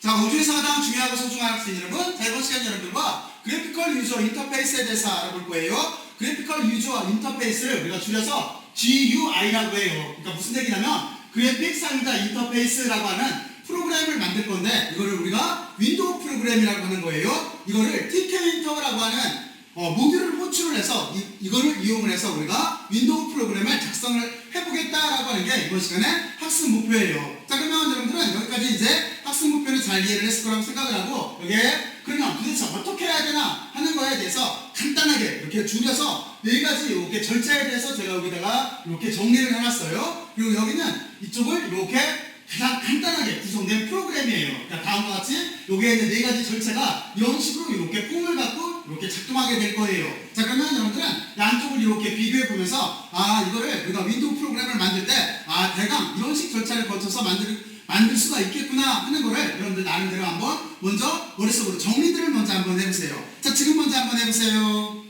자, 우주에서 가장 중요하고 소중한 학생 여러분, 자, 이번 시간 여러분들과 그래피컬 유저 인터페이스에 대해서 알아볼 거예요. 그래피컬 유저 인터페이스를 우리가 줄여서 GUI라고 해요. 그러니까 무슨 얘기냐면 그래픽 상자 인터페이스라고 하는 프로그램을 만들 건데 이거를 우리가 윈도우 프로그램이라고 하는 거예요. 이거를 TK인터라고 하는 모듈을 호출을 해서 이거를 이용을 해서 우리가 윈도우 프로그램을 작성을 해보겠다라고 하는 게 이번 시간의 학습 목표예요. 자, 그러면 여러분들은 여기까지 이제 학습 목표를 잘 이해를 했을 거라고 생각을 하고 여기에 그러면 도대체 어떻게 해야 되나 하는 거에 대해서 간단하게 이렇게 줄여서 4가지 이렇게 절차에 대해서 제가 여기다가 이렇게 정리를 해놨어요. 그리고 여기는 이쪽을 이렇게 가장 간단하게 구성된 프로그램이에요. 그러니까 다음과 같이 여기에 있는 4가지 절차가 이런 식으로 이렇게 폼을 갖고 이렇게 작동하게 될 거예요. 자, 그러면 여러분들은 양쪽을 이렇게 비교해 보면서 이거를 우리가 윈도우 프로그램을 만들 때 대강 이런 식 절차를 거쳐서 만들 수가 있겠구나 하는 거를 여러분들 나름대로 한번 먼저 머릿속으로 정리들을 먼저 한번 해보세요. 자, 지금 먼저 한번 해보세요.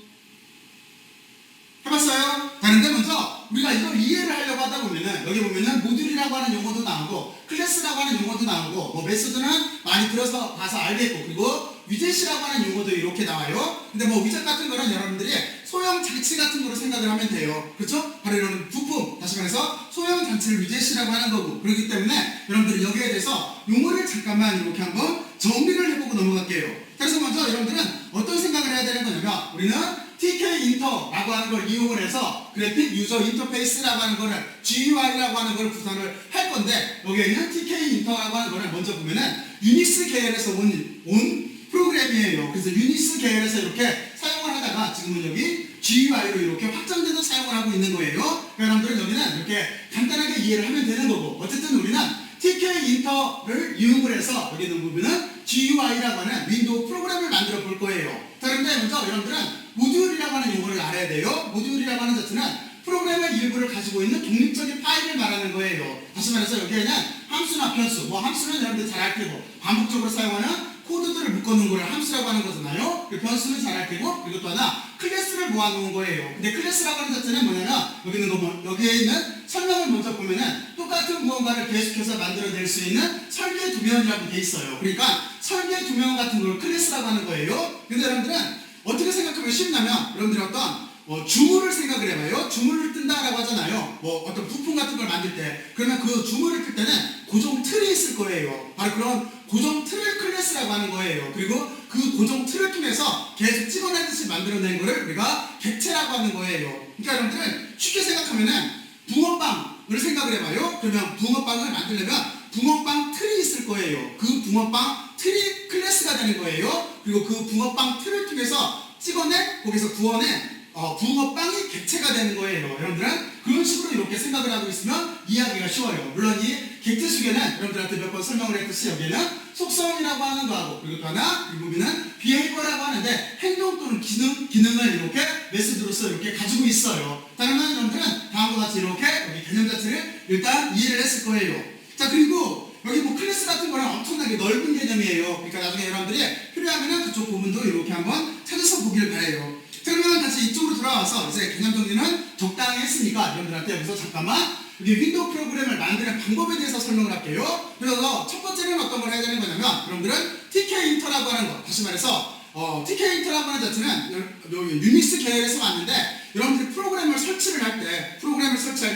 해봤어요? 자, 근데 먼저 우리가 이걸 이해를 하려고 하다 보면은 여기 보면은 모듈이라고 하는 용어도 나오고 클래스라고 하는 용어도 나오고 뭐 메소드는 많이 들어서 봐서 알겠고 그리고 위젯이라고 하는 용어도 이렇게 나와요. 근데 뭐 위젯 같은 거는 여러분들이 소형 장치 같은 거로 생각을 하면 돼요. 그렇죠? 바로 이런 부품, 다시 말해서 소형 장치를 위젯이라고 하는 거고 그렇기 때문에 여러분들이 여기에 대해서 용어를 잠깐만 이렇게 한번 정리를 해보고 넘어갈게요. 그래서 먼저 여러분들은 어떤 생각을 해야 되는 거냐면 우리는 TK인터라고 하는 걸 이용을 해서 그래픽 유저 인터페이스라고 하는 거를 GUI라고 하는 걸 구성을 할 건데 여기에 있는 TK인터라고 하는 거를 먼저 보면은 유닉스 계열에서 온 프로그램이에요. 그래서 유닉스 계열에서 이렇게 사용을 하다가 지금은 여기 GUI로 이렇게 확장돼서 사용을 하고 있는 거예요. 여러분들은 여기는 이렇게 간단하게 이해를 하면 되는 거고 어쨌든 우리는 TK인터를 이용을 해서 여기 있는 부분은 GUI라고 하는 윈도우 프로그램을 만들어 볼 거예요. 자, 그런데 먼저 여러분들은 모듈이라고 하는 용어를 알아야 돼요. 모듈이라고 하는 자체는 프로그램의 일부를 가지고 있는 독립적인 파일을 말하는 거예요. 다시 말해서 여기에는 함수나 변수, 뭐 함수는 여러분들 잘 알 테고 반복적으로 사용하는 코드들을 묶어놓은 거를 함수라고 하는 거잖아요. 그 변수는 잘 알 테고 그리고 또 하나 클래스를 모아놓은 거예요. 근데 클래스라고 하는 자체는 뭐냐면 여기에 있는 설명을 먼저 보면은 똑같은 무언가를 계속해서 만들어낼 수 있는 설계 두면이라고 돼 있어요. 그러니까 설계 두면 같은 걸 클래스라고 하는 거예요. 근데 여러분들은 어떻게 생각하면 쉽냐면 여러분들이 어떤 주물을 생각을 해봐요. 주물을 뜬다라고 하잖아요. 뭐 어떤 부품 같은 걸 만들 때 그러면 그 주물을 뜰 때는 고정 틀이 있을 거예요. 바로 그런 고정 틀을 클래스라고 하는 거예요. 그리고 그 고정 틀을 통해서 계속 찍어내듯이 만들어낸 거를 우리가 객체라고 하는 거예요. 그러니까 여러분들은 쉽게 생각하면은 붕어빵을 생각을 해봐요. 그러면 붕어빵을 만들려면 붕어빵 틀이 있을 거예요. 그 붕어빵 틀이 클래스가 되는 거예요. 그리고 그 붕어빵 틀을 통해서 찍어내 거기서 구워낸 붕어빵이 객체가 되는 거예요. 여러분들은 그런 식으로 이렇게 생각을 하고 있으면 이해하기가 쉬워요. 물론 이 객체 수계는 여러분들한테 몇 번 설명을 했듯이 여기에는 속성이라고 하는 거하고 그리고 또 하나 이 부분은 비헤이버라고 하는데 행동 또는 기능을 이렇게 메소드로서 이렇게 가지고 있어요. 자, 그러면 여러분들은 다음과 같이 이렇게 여기 개념 자체를 일단 이해를 했을 거예요. 자, 그리고 여기 뭐 클래스 같은 거는 엄청나게 넓은 개념이에요. 그러니까 나중에 여러분들이 필요하면 그쪽 부분도 이렇게 한번 찾아서 보길 바래요. 그러면 다시 이쪽으로 돌아와서 이제 개념 정리는 적당히 했으니까 여러분들한테 여기서 잠깐만 여기 윈도우 프로그램을 만드는 방법에 대해서 설명을 할게요. 그래서 첫 번째는 어떤 걸 해야 되는 거냐면 여러분들은 TK인터라고 하는 거, 다시 말해서 TK인터라고 하는 자체는 유닉스 계열에서 왔는데 여러분들이 프로그램을 설치할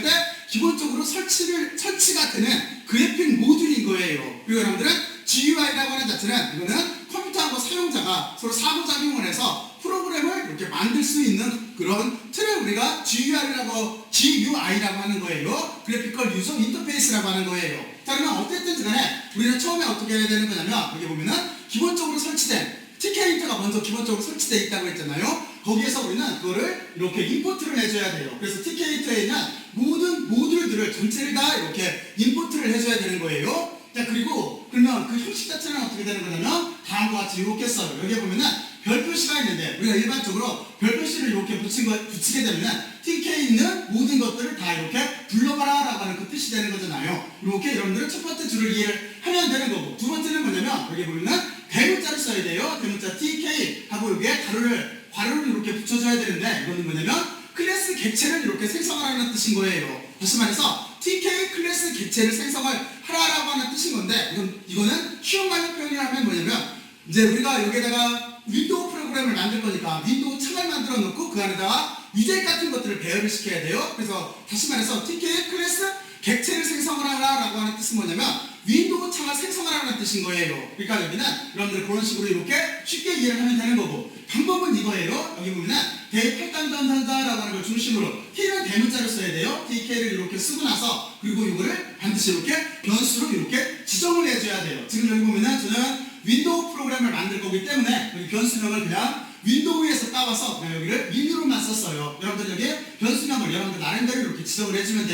때 기본적으로 설치가 되는 그래픽 모듈인 거예요. 그리고 여러분들은 GUI라고 하는 자체는 이거는 컴퓨터하고 사용자가 서로 상호작용을 해서 프로그램을 이렇게 만들 수 있는 그런 틀을 우리가 GUI라고 하는 거예요. 그래피컬 유저 인터페이스라고 하는 거예요. 자, 그러면 어쨌든 간에 우리는 처음에 어떻게 해야 되는 거냐면 여기 보면은 기본적으로 설치된 TK인터가 먼저 기본적으로 설치되어 있다고 했잖아요. 거기에서 우리는 그거를 이렇게 임포트를 해줘야 돼요. 그래서 TK인터에 있는 모든 모듈들을 전체를 다 이렇게 임포트를 해줘야 되는 거예요. 자, 그리고 그러면 그 형식 자체는 어떻게 되는 거냐면 다음과 같이 이렇게 써요. 여기 보면은 별 표시가 있는데 우리가 일반적으로 별 표시를 이렇게 붙이게 되면은 TK에 있는 모든 것들을 다 이렇게 불러봐라 라고 하는 그 뜻이 되는 거잖아요. 이렇게 여러분들은 첫 번째 줄을 이해를 하면 되는 거고 두 번째는 뭐냐면 여기 보면은 대문자를 써야 돼요. 대문자 TK 하고 여기에 괄호를 이렇게 붙여줘야 되는데 이거는 뭐냐면 클래스 객체를 이렇게 생성하라는 뜻인 거예요. 다시 말해서 TK 클래스 객체를 생성을 하라라고 하는 뜻인 건데 이거는 쉬운 말로 표현이 하면 뭐냐면 이제 우리가 여기에다가 윈도우 프로그램을 만들 거니까 윈도우 창을 만들어 놓고 그 안에다가 위젯 같은 것들을 배열을 시켜야 돼요. 그래서 다시 말해서 TK 클래스 객체를 생성을 하라라고 하는 뜻은 뭐냐면 윈도우 창을 생성을 하라는 뜻인 거예요. 그러니까 여기는 여러분들 그런 식으로 이렇게 쉽게 이해를 하면 되는 거고, 방법은 이거예요. 여기 보면은 대8단전산자라고 하는 걸 중심으로 T는 대문자를 써야 돼요. TK를 이렇게 쓰고 나서 그리고 이거를 반드시 이렇게 변수로 이렇게 지정을 해줘야 돼요. 지금 여기 보면은 저는 윈도우 프로그램을 만들 거기 때문에 여기 변수명을 그냥 윈도우에서 따와서 그냥 여기를 민으로만 썼어요. 여러분들 여기 변수명을 여러분들 나름대로 이렇게 지정을 해주면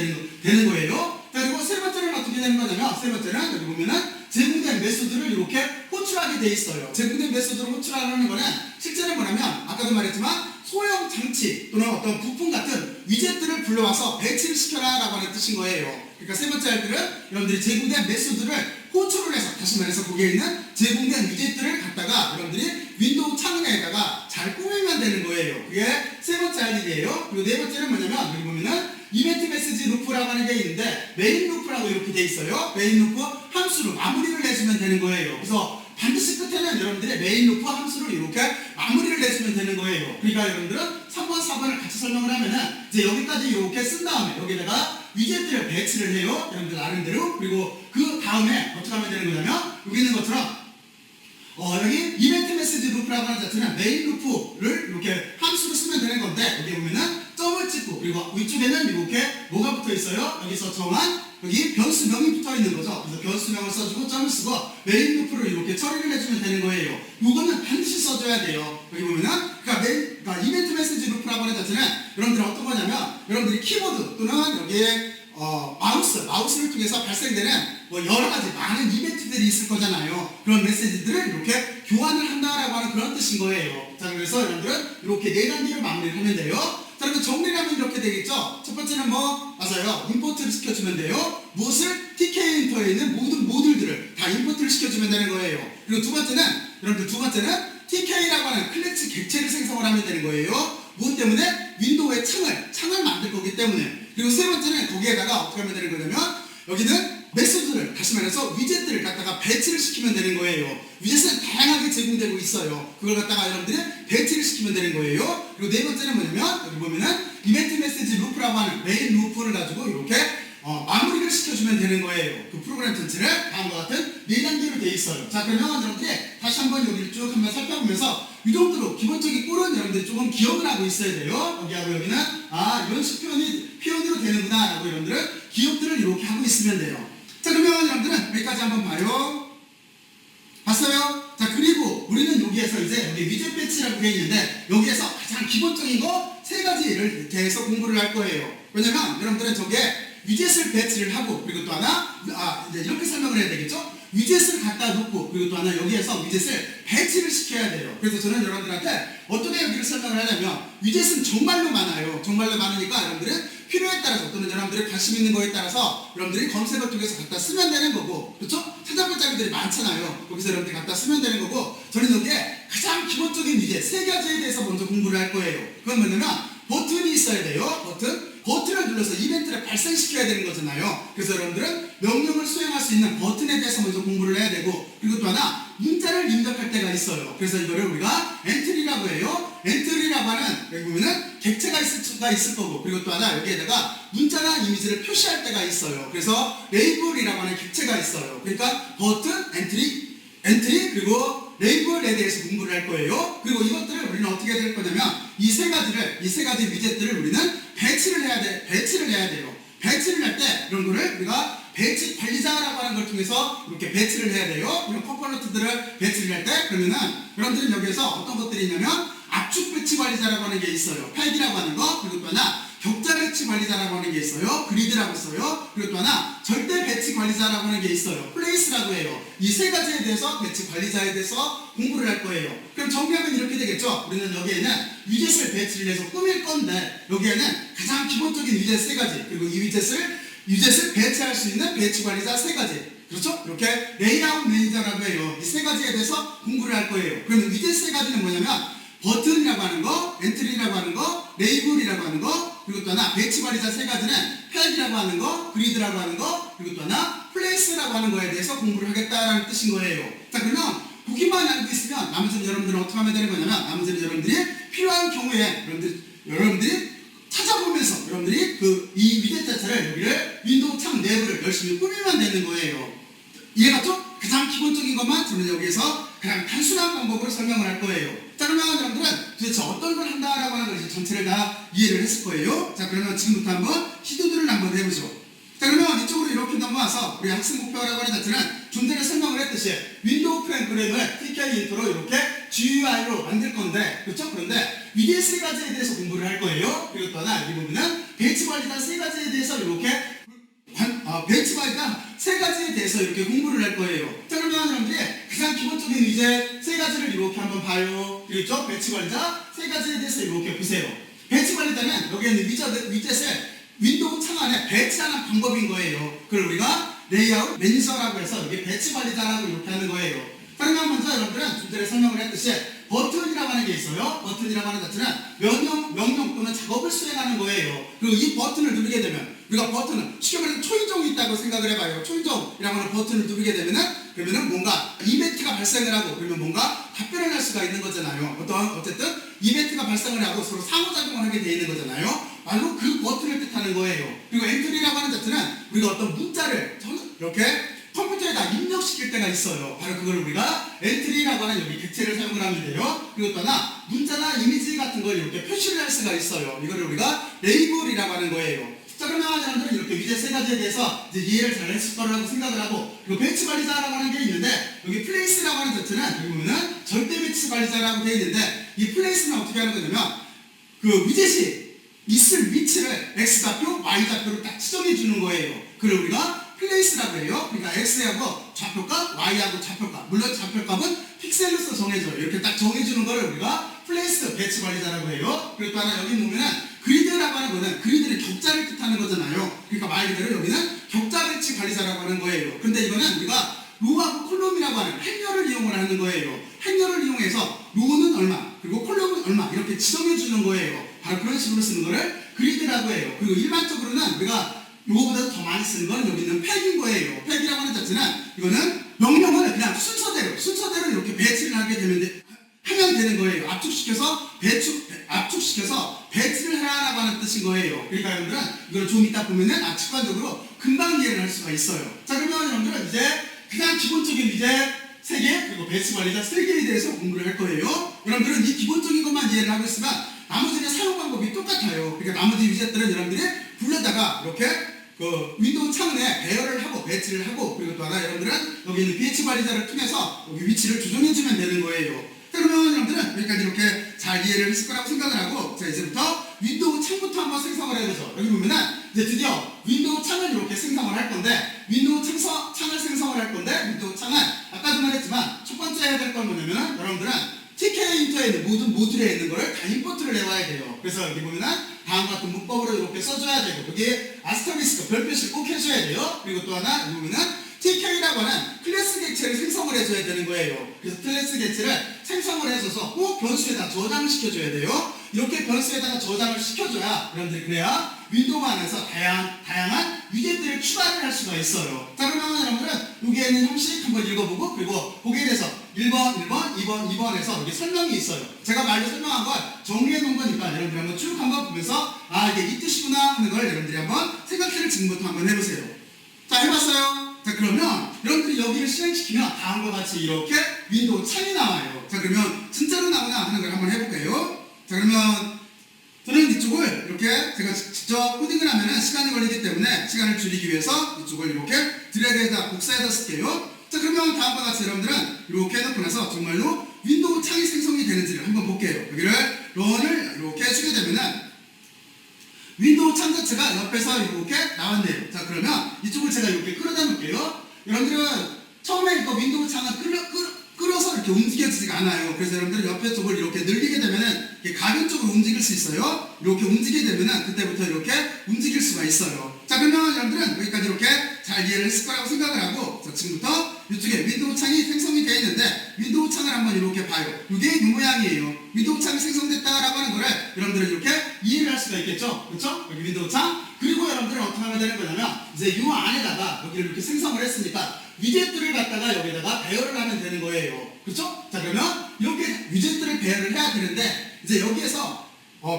되는 거예요. 자, 그리고 세 번째는 어떻게 되는 거냐면, 세 번째는 여기 보면은 제공된 메소드를 이렇게 호출하게 돼 있어요. 제공된 메소드를 호출하는 거는 실제는 뭐냐면 아까도 말했지만 소형 장치 또는 어떤 부품 같은 위젯들을 불러와서 배치를 시켜라 라고 하는 뜻인 거예요. 그러니까 세 번째 할 때는 여러분들이 제공된 메소드를 호출을 해서, 다시 말해서 거기에 있는 제공된 위젯들을 갖다가 여러분들이 윈도우 창에다가 잘 꾸미면 되는 거예요. 그게 세 번째 할 일이에요. 그리고 네 번째는 뭐냐면 여기 보면은 이벤트 메시지 루프라고 하는 게 있는데 메인 루프라고 이렇게 돼 있어요. 메인 루프 함수로 마무리를 해주면 되는 거예요. 그래서 반드시 끝에는 여러분들의 메인 루프 함수를 이렇게 마무리를 해주면 되는 거예요. 그러니까 여러분들은 3번, 4번을 같이 설명을 하면은 이제 여기까지 이렇게 쓴 다음에 여기다가 위젯들을 배치를 해요. 여러분들 나름대로. 그리고 그 다음에 어떻게 하면 되는 거냐면 여기 있는 것처럼 여기 이벤트 메시지 루프라고 하는 자체는 메인 루프를 이렇게 함수로 쓰면 되는 건데, 여기 보면은 점을 찍고 그리고 위쪽에는 이렇게 뭐가 붙어 있어요? 여기서 정한 여기 변수명이 붙어 있는 거죠. 그래서 변수명을 써주고 점을 쓰고 메인 루프를 이렇게 처리를 해주면 되는 거예요. 이거는 반드시 써줘야 돼요. 여기 보면은 그러니까 이벤트 메시지 루프라고 하는 자체는 여러분들이 어떤 거냐면 여러분들이 키보드 또는 여기에 마우스를 통해서 발생되는 뭐 여러 가지 많은 이벤트들이 있을 거잖아요. 그런 메시지들을 이렇게 교환을 한다라고 하는 그런 뜻인 거예요. 자, 그래서 여러분들은 이렇게 네 단계로 마무리를 하면 돼요. 자, 그럼 정리를 하면 이렇게 되겠죠. 첫 번째는 맞아요. 임포트를 시켜주면 돼요. 무엇을? TK 인터에 있는 모든 모듈들을 다 임포트를 시켜주면 되는 거예요. 그리고 두 번째는 TK라고 하는 클래스 객체를 생성을 하면 되는 거예요. 무엇 때문에? 윈도우의 창을 만들 거기 때문에. 그리고 세 번째는 거기에다가 어떻게 하면 되는 거냐면 여기는 메소드를, 다시 말해서 위젯들을 갖다가 배치를 시키면 되는 거예요. 위젯은 다양하게 제공되고 있어요. 그걸 갖다가 여러분들이 배치를 시키면 되는 거예요. 그리고 네 번째는 뭐냐면 여기 보면은 이벤트 메시지 루프라고 하는 메인 루프를 가지고 이렇게 마무리를 시켜주면 되는 거예요. 그 프로그램 전체를 다음과 같은 네 단계로 되어 있어요. 자, 그러면 여러분들이 다시 한번 여기를 쭉 한번 살펴보면서 이 정도로 기본적인 꼴은 여러분들이 조금 기억을 하고 있어야 돼요. 여기하고 여기는 이런 식 표현으로 되는구나 라고 여러분들은 기억들을 이렇게 하고 있으면 돼요. 자, 그러면 여러분들은 여기까지 한번 봐요. 봤어요? 자, 그리고 우리는 여기에서 이제 여기 위젯 배치라고 되어 있는데 여기에서 가장 기본적인 거 세 가지를 대해서 공부를 할 거예요. 왜냐면 여러분들은 저게 위젯을 배치를 하고, 그리고 또 하나 이제 이렇게 설명을 해야 되겠죠? 위젯을 갖다 놓고, 그리고 또 하나 여기에서 위젯을 배치를 시켜야 돼요. 그래서 저는 여러분들한테 어떻게 여기를 설명을 하냐면 위젯은 정말로 많아요. 정말로 많으니까 여러분들은 필요에 따라서 또는 여러분들이 관심 있는 거에 따라서 여러분들이 검색을 통해서 갖다 쓰면 되는 거고, 그렇죠? 찾아볼 자료들이 많잖아요. 거기서 여러분들이 갖다 쓰면 되는 거고, 저는 여기에 가장 기본적인 위젯 세 가지에 대해서 먼저 공부를 할 거예요. 그건 뭐냐면 버튼이 있어야 돼요. 버튼을 눌러서 이벤트를 발생시켜야 되는 거잖아요. 그래서 여러분들은 명령을 수행할 수 있는 버튼에 대해서 먼저 공부를 해야 되고, 그리고 또 하나 문자를 입력할 때가 있어요. 그래서 이거를 우리가 엔트리라고 해요. 엔트리라고 하는, 여기 보면은 객체가 있을 수가 있을 거고, 그리고 또 하나 여기에다가 문자나 이미지를 표시할 때가 있어요. 그래서 레이블이라고 하는 객체가 있어요. 그러니까 버튼, 엔트리 그리고 레이블에 대해서 공부를 할 거예요. 그리고 이것들을 우리는 어떻게 될 거냐면 이 세 가지 위젯들을 우리는 배치를 해야 돼요. 배치를 할 때 이런 거를 우리가 배치 관리자라고 하는 걸 통해서 이렇게 배치를 해야 돼요. 이런 컴포넌트들을 배치를 할 때, 그러면은 여러분들은 여기에서 어떤 것들이 있냐면 압축 배치 관리자라고 하는 게 있어요. 팔기라고 하는 거. 그리고 또 하나 격자 배치 관리자라고 하는 게 있어요. 그리드라고 써요. 그리고 또 하나 절대 배치 관리자라고 하는 게 있어요. 플레이스라고 해요. 이 세 가지에 대해서 배치 관리자에 대해서 공부를 할 거예요. 그럼 정리하면 이렇게 되겠죠. 우리는 여기에는 위젯을 배치를 해서 꾸밀 건데, 여기에는 가장 기본적인 위젯 세 가지, 그리고 이 위젯을 배치할 수 있는 배치 관리자 세 가지, 그렇죠? 이렇게 레이아웃 매니저라고 해요. 이 세 가지에 대해서 공부를 할 거예요. 그러면 위젯 세 가지는 뭐냐면 버튼이라고 하는 거, 엔트리라고 하는 거, 레이블이라고 하는 거, 그리고 또 하나 배치 관리자 세 가지는 팩이라고 하는 거, 그리드라고 하는 거, 그리고 또 하나 플레이스라고 하는 거에 대해서 공부를 하겠다라는 뜻인 거예요. 자, 그러면 여기만 알고 있으면 나머지는 여러분들은 어떻게 하면 되는 거냐면 나머지는 여러분들이 필요한 경우에 여러분들이 찾아보면서 여러분들이 이 위젯 자체를 여기를 윈도우 창 내부를 열심히 꾸미면 되는 거예요. 이해갔죠? 가장 기본적인 것만 저는 여기에서 그냥 단순한 방법으로 설명을 할 거예요. 자, 그러면 여러분들은 도대체 어떤 걸 한다라고 하는 걸 이제 전체를 다 이해를 했을 거예요. 자, 그러면 지금부터 한번 시도들을 한번 해보죠. 자, 그러면 이쪽으로 이렇게 넘어와서 우리 학생 목표라고 하는 자체는 좀 전에 설명을 했듯이 윈도우 프로그램을 TK 인트로 이렇게 GUI로 만들 건데, 그렇죠? 그런데 위에 세 가지에 대해서 공부를 할 거예요. 그리고 또 하나, 여기 보면은 배치 관리단 세 가지에 대해서 이렇게 배치 관리단 세 가지에 대해서 이렇게 공부를 할 거예요. 자, 그러면 여러분들이 가장 기본적인 이제 세 가지를 이렇게 한번 봐요. 그렇죠? 배치 관리자 세 가지에 대해서 이렇게 보세요. 배치 관리단은 여기에 있는 위젯을 윈도우 창 안에 배치하는 방법인 거예요. 그걸 우리가 레이아웃 매니저라고 해서 여기 배치 관리자라고 이렇게 하는 거예요. 그러면 먼저 여러분들은 좀 전에 설명을 했듯이 버튼이라고 하는 게 있어요. 버튼이라고 하는 자체는 명령 또는 작업을 수행하는 거예요. 그리고 이 버튼을 누르게 되면 우리가 버튼은 쉽게 말해서 초인종이 있다고 생각을 해봐요. 초인종이라고 하는 버튼을 누르게 그러면은 뭔가 이벤트가 발생을 하고 그러면 뭔가 답변을 할 수가 있는 거잖아요. 어쨌든 이벤트가 발생을 하고 서로 상호작용을 하게 돼 있는 거잖아요. 바로 그 버튼을 뜻하는 거예요. 그리고 엔트리라고 하는 자체는 우리가 어떤 문자를 이렇게 컴퓨터에다 입력시킬 때가 있어요. 바로 그걸 우리가 엔트리라고 하는 여기 객체를 사용을 하면 돼요. 그리고 또 하나 문자나 이미지 같은 걸 이렇게 표시를 할 수가 있어요. 이거를 우리가 레이블이라고 하는 거예요. 자, 그러면 여러분들은 이렇게 위젯 세 가지에 대해서 이제 이해를 잘 했을 거라고 생각을 하고, 그리고 배치 관리자라고 하는 게 있는데 여기 플레이스라고 하는 자체는 여기 보면은 절대 배치 관리자라고 되어 있는데 이 플레이스는 어떻게 하는 거냐면 그 위젯이 있을 위치를 X좌표, Y좌표로 딱 지정해 주는 거예요. 그걸 우리가 플레이스라고 해요. 그러니까 X하고 좌표값, Y하고 좌표값. 물론 좌표값은 픽셀로서 정해져요. 이렇게 딱 정해주는 거를 우리가 플레이스 배치 관리자라고 해요. 그리고 또 하나 여기 보면은 그리드라고 하는 거는 그리드는 격자를 뜻하는 거잖아요. 그러니까 말 그대로 여기는 격자 배치 관리자라고 하는 거예요. 근데 이거는 우리가 로하고 콜럼이라고 하는 행렬을 이용을 하는 거예요. 행렬을 이용해서 로는 얼마, 그리고 콜럼은 얼마 이렇게 지정해 주는 거예요. 바로 그런 식으로 쓰는 거를 그리드라고 해요. 그리고 일반적으로는 우리가 요거보다 더 많이 쓰는 건 여기 있는 팩인 거예요. 팩이라고 하는 자체는 이거는 명령을 그냥 순서대로 이렇게 배치를 하게 하면 되는 거예요. 압축시켜서 배치를 하라고 하는 뜻인 거예요. 그러니까 여러분들은 이걸 좀 이따 보면은 직관적으로 금방 이해를 할 수가 있어요. 자, 그러면 여러분들은 이제 가장 기본적인 이제 3개 그리고 배치 관리자 3개에 대해서 공부를 할 거예요. 여러분들은 이 기본적인 것만 이해를 하고 있으면 나머지는 사용 방법이 똑같아요. 그러니까 나머지 위젯들은 여러분들이 불러다가 이렇게 윈도우 창에 배열을 하고 배치를 하고, 그리고 또 하나 여러분들은 여기 있는 배치 관리자를 통해서 여기 위치를 조정해주면 되는 거예요. 그러면 여러분들은 여기까지 이렇게 잘 이해를 했을 거라고 생각을 하고, 자, 이제부터 윈도우 창부터 한번 생성을 해보죠. 여기 보면은 이제 드디어 윈도우 창을 이렇게 생성을 할 건데, 윈도우 창을 생성을 할 건데, 윈도우 창은 아까도 말했지만 첫 번째 해야 될 건 뭐냐면은 여러분들은 TK 인터에 있는 모든 모듈에 있는 거를 다 임포트를 해와야 돼요. 그래서 여기 보면은 다음과 같은 문법으로 이렇게 써줘야 되고, 여기 아스터리스크 별표시 꼭 해줘야 돼요. 그리고 또 하나 여기 보면은 TK라고 하는 클래스 객체를 생성을 해줘야 되는 거예요. 그래서 클래스 객체를 생성을 해줘서 꼭 변수에다 저장을 시켜줘야 돼요. 이렇게 변수에다가 저장을 시켜줘야 여러분들 그래야 윈도우 안에서 다양한 위젯들을 추가를 할 수가 있어요. 자, 그러면 여러분들은 여기에 있는 형식 한번 읽어보고, 그리고 거기에 대해서 1번, 2번에서 여기 설명이 있어요. 제가 말로 설명한 걸 정리해 놓은 거니까 여러분들이 한번 쭉 한번 보면서 이게 이 뜻이구나 하는 걸 여러분들이 한번 생각을 지금부터 한번 해보세요. 자, 해봤어요? 자, 그러면 여러분들이 여기를 실행시키면 다음과 같이 이렇게 윈도우 창이 나와요. 자, 그러면 진짜로 나오나 하는 걸 한번 해볼게요. 자, 그러면 저는 이쪽을 이렇게 제가 직접 코딩을 하면은 시간이 걸리기 때문에 시간을 줄이기 위해서 이쪽을 이렇게 드래그해서 복사해서 쓸게요. 자, 그러면 다음과 같이 여러분들은 이렇게 해놓고 나서 정말로 윈도우 창이 생성이 되는지를 한번 볼게요. 여기를 런을 이렇게 해주게 되면은 윈도우 창 자체가 옆에서 이렇게 나왔네요. 자, 그러면 이쪽을 제가 이렇게 끌어다 놓을게요. 여러분들은 처음에 이거 윈도우 창을 끌어서 이렇게 움직여지지가 않아요. 그래서 여러분들 옆에 쪽을 이렇게 늘리게 되면은 가변 쪽으로 움직일 수 있어요. 이렇게 움직이게 되면은 그때부터 이렇게 움직일 수가 있어요. 자, 그러면 여러분들은 여기까지 이렇게 잘 이해를 했을 거라고 생각을 하고, 자, 지금부터 이쪽에 윈도우 창이 생성이 되어 있는데 윈도우 창을 한번 이렇게 봐요. 이게 이 모양이에요. 윈도우 창이 생성됐다라고 하는 거를 여러분들은 이렇게 이해를 할 수가 있겠죠? 그렇죠? 여기 윈도우 창. 그리고 여러분들은 어떻게 하면 되는 거냐면 이제 이 안에다가 여기를 이렇게 생성을 했으니까 위젯들을 갖다가 여기다가 배열을 하면 되는 거예요. 그렇죠? 자, 그러면 이렇게 위젯들을 배열을 해야 되는데 이제 여기에서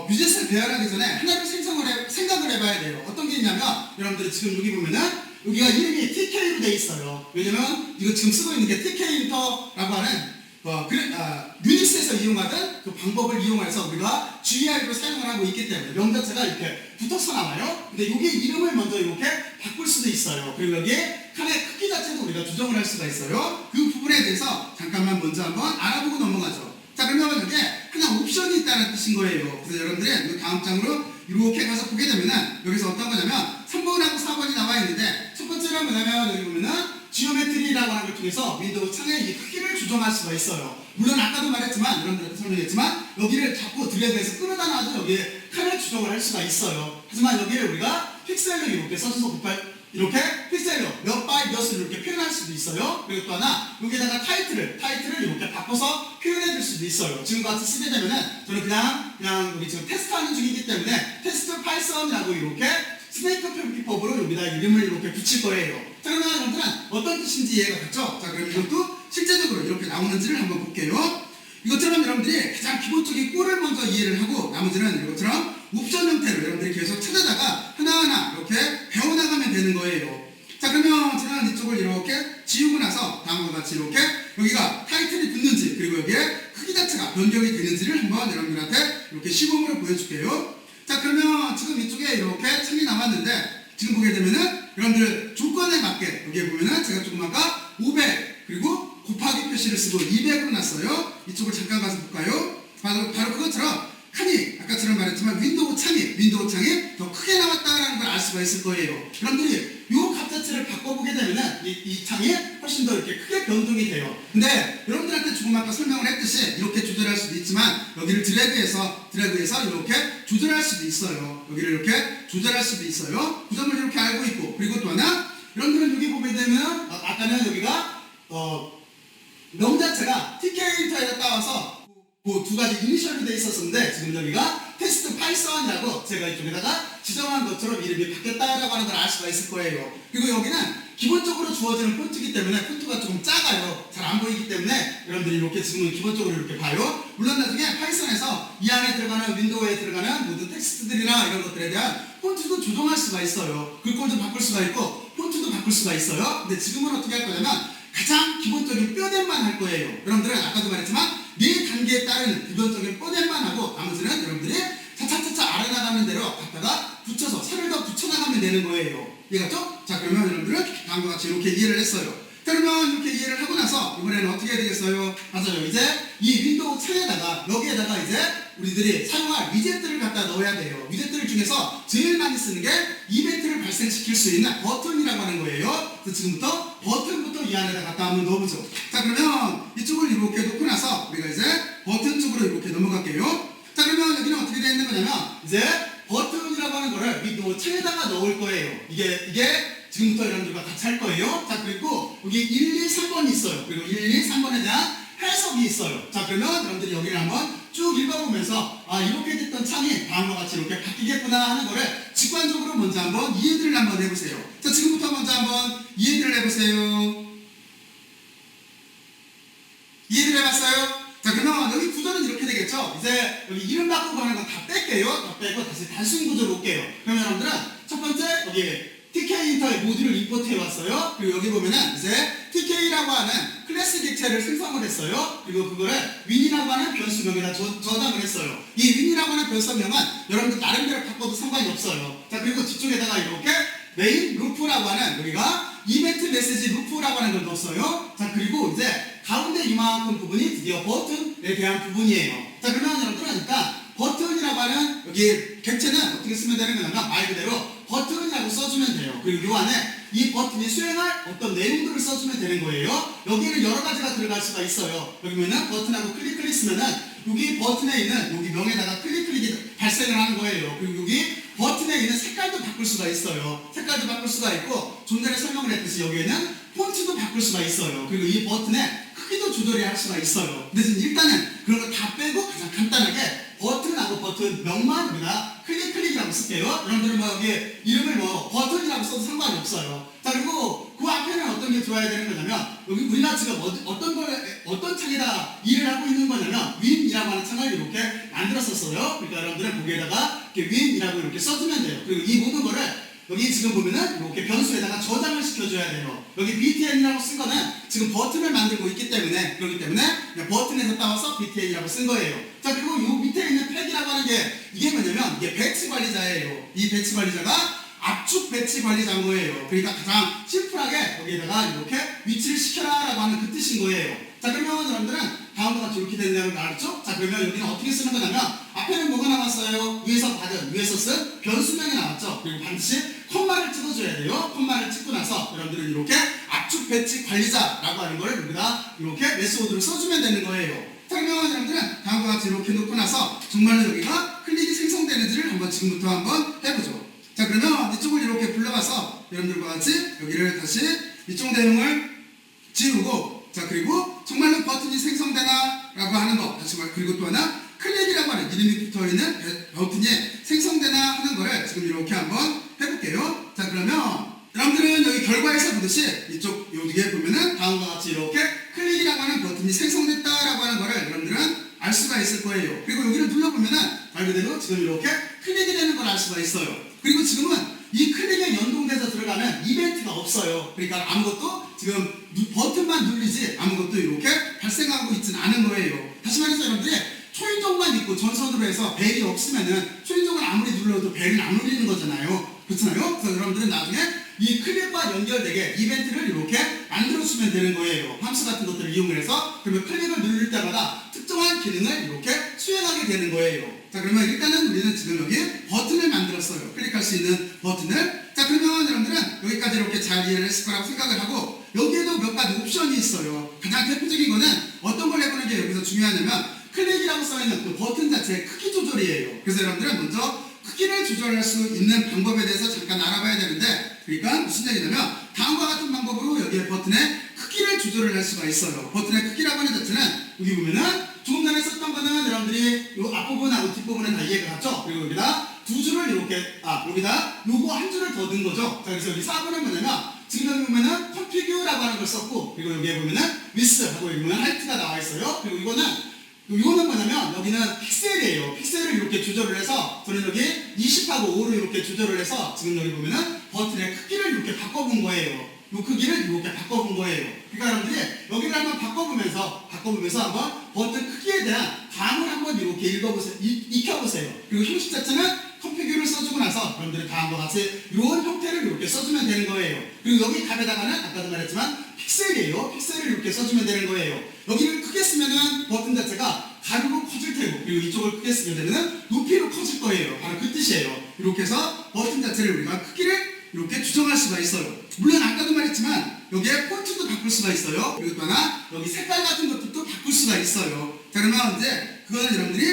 위젯을 배열하기 전에 하나를 생각을 해봐야 돼요. 어떤 게 있냐면 여러분들이 지금 여기 보면은 여기가 이름이 TK로 돼 있어요. 왜냐면 이거 지금 쓰고 있는 게 TK 인터라고 하는 유닉스에서 이용하던 그 방법을 이용해서 우리가 GUI로 사용을 하고 있기 때문에 명 자체가 이렇게 붙어서 나와요. 근데 여기 이름을 먼저 이렇게 바꿀 수도 있어요. 그리고 여기 칸의 크기 자체도 우리가 조정을 할 수가 있어요. 그 부분에 대해서 잠깐만 먼저 한번 알아보고 넘어가죠. 자, 그러면 여기에 하나 옵션이 있다는 뜻인 거예요. 그래서 여러분들이 다음 장으로 이렇게 가서 보게 되면은 여기서 어떤 거냐면 3번하고 4번이 나와 있는데 첫 번째는 뭐냐면 여기 보면은 지오메트리라고 하는 걸 통해서 윈도우 창의 이 크기를 조정할 수가 있어요. 물론 아까도 말했지만 여러분들한테 설명했지만 여기를 잡고 드래그해서 끌어다 놔도 여기에 칸을 조정을 할 수가 있어요. 하지만 여기를 우리가 픽셀로 이렇게 써서 이렇게 픽셀로 몇 바이 몇을 이렇게 표현할 수도 있어요. 그리고 또 하나 여기다가 타이틀을 이렇게 바꿔서 표현해 줄 수도 있어요. 지금과 같이 쓰게 되면은 저는 그냥 우리 지금 테스트하는 중이기 때문에 테스트 파이썬이라고 이렇게 스네이크 편집법으로 여기다 이름을 이렇게 붙일 거예요. 자, 그러면 여러분들은 어떤 뜻인지 이해가 갔죠? 자, 그럼 이것도 실제적으로 이렇게 나오는지를 한번 볼게요. 이것처럼 여러분들이 가장 기본적인 꼴을 먼저 이해를 하고 나머지는 이것처럼 옵션 형태로 여러분들이 계속 찾아다가 하나하나 이렇게 배워나가면 되는 거예요. 자, 그러면 저는 이쪽을 이렇게 지우고 나서 다음과 같이 이렇게 여기가 타이틀이 붙는지 그리고 여기에 크기 자체가 변경이 되는지를 한번 여러분들한테 이렇게 시범으로 보여줄게요. 자, 그러면 지금 이쪽에 이렇게 창이 나왔는데 지금 보게 되면은 여러분들 조건에 맞게 여기에 보면은 제가 조금 아까 500 그리고 곱하기 표시를 쓰고 200으로 놨어요. 이쪽을 잠깐 가서 볼까요? 바로 그것처럼 칸이 아까처럼 말했지만 윈도우 창이 더 크게 나왔다라는 걸 알 수가 있을 거예요. 여러분들이 이 값 자체를 바꿔보게 되면은 이 창이 훨씬 더 이렇게 크게 변동이 돼요. 근데 여러분들한테 조금 아까 설명을 했듯이 이렇게 조절할 수도 있지만 여기를 드래그해서 이렇게 조절할 수도 있어요. 여기를 이렇게 조절할 수도 있어요. 그 점을 이렇게 알고 있고 그리고 또 하나 여러분들은 여기 보게 되면 아까는 여기가 명 자체가 TK-인터에다 따와서 그 두 가지 이니셜이 돼 있었는데 지금 여기가 테스트 파이썬이라고 제가 이쪽에다가 지정한 것처럼 이름이 바뀌었다라고 하는 걸 알 수가 있을 거예요. 그리고 여기는 기본적으로 주어지는 폰트이기 때문에 폰트가 좀 작아요. 잘 안 보이기 때문에 여러분들이 이렇게 지금은 기본적으로 이렇게 봐요. 물론 나중에 파이썬에서 이 안에 들어가는 윈도우에 들어가는 모든 텍스트들이나 이런 것들에 대한 폰트도 조정할 수가 있어요. 글꼴도 바꿀 수가 있고 폰트도 바꿀 수가 있어요. 근데 지금은 어떻게 할 거냐면 가장 기본적인 뼈대만 할 거예요. 여러분들은 아까도 말했지만 4단계에 따른 기본적인 뼈대만 하고 나머지는 여러분들이 차차차차 아래나가는 대로 갖다가 붙여서 살을 더 붙여나가면 되는 거예요. 이해갔죠? 자, 그러면 여러분들은 다음과 같이 이렇게 이해를 했어요. 자, 그러면 이렇게 이해를 하고 나서 이번에는 어떻게 해야 되겠어요? 맞아요. 이제 이 윈도우 창에다가 여기에다가 이제 우리들이 사용할 위젯들을 갖다 넣어야 돼요. 위젯들 중에서 제일 많이 쓰는 게 이벤트를 발생시킬 수 있는 버튼이라고 하는 거예요. 그래서 지금부터 버튼부터 이 안에다 갖다 한번 넣어보죠. 자, 그러면 이쪽을 이렇게 놓고 나서 우리가 이제 버튼 쪽으로 이렇게 넘어갈게요. 자, 그러면 여기는 어떻게 되어 있는 거냐면 이제 버튼이라고 하는 거를 윈도우 창에다가 넣을 거예요. 이게 지금부터 여러분들과 같이 할 거예요. 자, 그리고 여기 1, 2, 3번이 있어요. 그리고 1, 2, 3번에 대한 해석이 있어요. 자, 그러면 여러분들이 여기를 한번 쭉 읽어보면서 이렇게 됐던 창이 다음과 같이 이렇게 바뀌겠구나 하는 거를 직관적으로 먼저 한번 이해들을 한번 해보세요. 자, 지금부터 먼저 한번 이해들을 해보세요. 이해들 해봤어요? 자, 그러면 여기 구조는 이렇게 되겠죠? 이제 여기 이름 바꾸고 하는 거 다 뺄게요. 다 빼고 다시 단순 구조로 올게요. 그러면 여러분들은 첫 번째 여기 TK-인터의 모듈을 임포트해 왔어요. 그리고 여기 보면은 이제 TK라고 하는 클래스 객체를 생성을 했어요. 그리고 그거를 윈이라고 하는 변수명에다 저장을 했어요. 이 윈이라고 하는 변수명은 여러분들 나름대로 바꿔도 상관이 없어요. 자, 그리고 뒤쪽에다가 이렇게 메인 루프라고 하는 여기가 이벤트 메시지 루프라고 하는 걸 넣었어요. 자, 그리고 이제 가운데 이만큼 부분이 드디어 버튼에 대한 부분이에요. 자, 그러면 여러분들 하니까 버튼이라고 하는 여기 객체는 어떻게 쓰면 되는 거냐면 말 그대로 버튼이라고 써주면 돼요. 그리고 이 안에 이 버튼이 수행할 어떤 내용들을 써주면 되는 거예요. 여기는 여러 가지가 들어갈 수가 있어요. 여기 보면은 버튼하고 클릭 쓰면은 여기 버튼에 있는 여기 명에다가 클릭이 발생을 하는 거예요. 그리고 여기 버튼에 있는 색깔도 바꿀 수가 있어요. 색깔도 바꿀 수가 있고 좀 전에 설명을 했듯이 여기에는 폰트도 바꿀 수가 있어요. 그리고 이 버튼의 크기도 조절이 할 수가 있어요. 근데 지금 일단은 그런 거 다 빼고 가장 간단하게 버튼하고 버튼 명만 우리가 클릭이라고 쓸게요. 여러분들은 뭐 여기 이름을 뭐 버튼이라고 써도 상관이 없어요. 자, 자, 그리고 그 앞에는 어떤 게 들어와야 되는 거냐면, 여기 우리가 지금 어떤 창에다 일을 하고 있는 거냐면, 윈이라고 하는 창을 이렇게 만들었었어요. 그러니까 여러분들은 거기에다가 이렇게 윈이라고 이렇게 써주면 돼요. 그리고 이 모든 거를 여기 지금 보면은 이렇게 변수에다가 저장을 시켜줘야 돼요. 여기 btn이라고 쓴 거는 지금 버튼을 만들고 있기 때문에, 그렇기 때문에 그냥 버튼에서 따와서 btn이라고 쓴 거예요. 자, 그리고 요 밑에 있는 팩이라고 하는 게 이게 뭐냐면, 이게 배치 관리자예요. 이 배치 관리자가 압축 배치 관리자인 거예요. 그러니까 가장 심플하게 여기에다가 이렇게 위치를 시켜라 라고 하는 그 뜻인 거예요. 자, 그러면 여러분들은 다음과 같이 이렇게 되는 내용을 알았죠? 자, 그러면 여기는 어떻게 쓰는 거냐면, 앞에는 뭐가 나왔어요? 위에서 쓴 변수명이 나왔죠? 그리고 반드시 콤마를 찍어줘야 돼요. 콤마를 찍고 나서 여러분들은 이렇게 압축 배치 관리자라고 하는 걸 여기다 이렇게 메소드로 써주면 되는 거예요. 자, 그러면 여러분들은 다음과 같이 이렇게 놓고 나서 정말로 여기가 클릭이 생성되는지를 한번 지금부터 한번 해보죠. 자, 그러면 이쪽을 이렇게 불러가서 여러분들과 같이 여기를 다시 이쪽 내용을 지우고, 자, 그리고 정말로 버튼이 생성되나 라고 하는 거, 다시 말, 그리고 또 하나 클릭이라고 하는 이름이 붙어있는 버튼이 생성되나 하는 거를 지금 이렇게 한번 해볼게요. 자, 그러면 여러분들은 여기 결과에서 보듯이 이쪽 여기에 보면은 다음과 같이 이렇게 클릭이라고 하는 버튼이 생성됐다라고 하는 거를 여러분들은 알 수가 있을 거예요. 그리고 여기를 눌러보면은 말 그대로 지금 이렇게 클릭이 되는 걸 알 수가 있어요. 그리고 지금은 이 클릭에 연동돼서 들어가면 이벤트가 없어요. 그러니까 아무것도 지금 버튼만 눌리지 아무것도 이렇게 발생하고 있지는 않은 거예요. 다시 말해서 여러분들이 초인종만 있고 전선으로 해서 벨이 없으면은 초인종을 아무리 눌러도 벨은 안 울리는 거잖아요. 그렇잖아요? 그래서 여러분들은 나중에 이 클릭과 연결되게 이벤트를 이렇게 만들어주면 되는 거예요. 함수 같은 것들을 이용해서. 그러면 클릭을 누를 때마다 특정한 기능을 이렇게 수행하게 되는 거예요. 자, 그러면 일단은 우리는 지금 여기 버튼을 만들었어요. 클릭할 수 있는 버튼을. 자, 그러면 여러분들은 여기까지 이렇게 잘 이해를 했을 거라고 생각을 하고, 여기에도 몇 가지 옵션이 있어요. 가장 대표적인 거는 어떤 걸 해보는 게 여기서 중요하냐면, 클릭이라고 써있는 그 버튼 자체의 크기 조절이에요. 그래서 여러분들은 먼저 크기를 조절할 수 있는 방법에 대해서 잠깐 알아봐야 되는데, 그러니까 무슨 얘기냐면 다음과 같은 방법으로 여기에 버튼의 크기를 조절을 할 수가 있어요. 버튼의 크기라고 하는 자체는 여기 보면은 조금 전에 썼던 거는 여러분들이 요 앞부분하고 뒷부분은 다 이해가 갔죠? 그리고 여기다 두 줄을 이렇게 여기다 요거 한 줄을 더 넣은 거죠? 자, 그래서 여기 4번은 뭐냐면 지금 여기 보면은 configure라고 하는 걸 썼고, 그리고 여기에 보면은 with 하고 여기 보면 height가 나와 있어요. 그리고 이거는 뭐냐면 여기는 픽셀이에요. 픽셀을 이렇게 조절을 해서 저는 여기 20하고 5로 이렇게 조절을 해서 지금 여기 보면은 버튼의 크기를 이렇게 바꿔본 거예요. 이 크기를 이렇게 바꿔본 거예요. 그러니까 여러분들이 여기를 한번 바꿔보면서 한번 버튼 크기에 대한 감을 한번 이렇게 읽어보세요. 익혀보세요. 그리고 형식 자체는 컴피규를 써주고 나서 여러분들이 다음과 같이 이런 형태를 이렇게 써주면 되는 거예요. 그리고 여기 값에다가는 아까도 말했지만 픽셀이에요. 픽셀을 이렇게 써주면 되는 거예요. 여기를 크게 쓰면은 버튼 자체가 가로로 커질 테고, 그리고 이쪽을 크게 쓰게 되면은 높이로 커질 거예요. 바로 그 뜻이에요. 이렇게 해서 버튼 자체를 우리가 크기를 이렇게 조정할 수가 있어요. 물론 아까도 말했지만 여기에 폰트도 바꿀 수가 있어요. 그리고 또 하나 여기 색깔 같은 것도 바꿀 수가 있어요. 자, 그러면 이제 그거는 여러분들이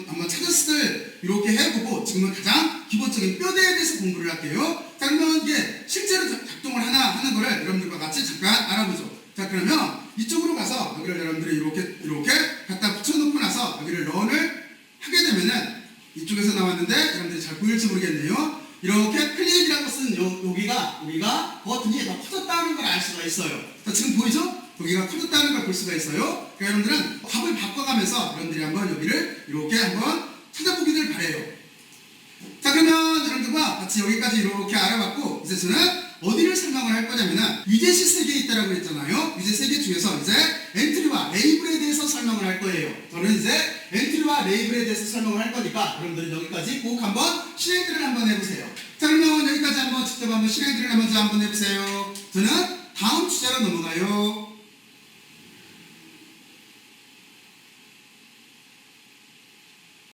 한번 찾았을 이렇게 해보고, 지금은 가장 기본적인 뼈대에 대해서 공부를 할게요. 자, 그러면 이게 실제로 작동을 하는 거를 여러분들과 같이 잠깐 알아보죠. 자, 그러면 이쪽으로 가서 여기를 여러분들이 이렇게 갖다 붙여놓고 나서 여기를 런을 하게 되면은 이쪽에서 나왔는데 여러분들이 잘 보일지 모르겠네요. 이렇게 클릭이라고 쓴 여기가 버튼이 더 커졌다는 걸 알 수가 있어요. 자, 지금 보이죠? 여기가 커졌다는 걸 볼 수가 있어요. 그러니까 여러분들은 값을 바꿔가면서 여러분들이 한번 여기를 이렇게 한번 찾아보기를 바래요. 자, 그러면 여러분들과 같이 여기까지 이렇게 알아봤고, 이제 저는 어디를 설명을 할 거냐면은 위젯이 3개 있다라고 했잖아요. 위젯 3개 중에서 이제 엔트리와 레이블에 대해서 설명을 할 거예요. 저는 이제 엔트리와 레이블에 대해서 설명을 할 거니까 여러분들은 여기까지 꼭 한번 실행들을 한번 해보세요. 자, 그러면 여기까지 한번 직접 한번 실행들을 먼저 한번 해보세요. 저는 다음 주제로 넘어가요.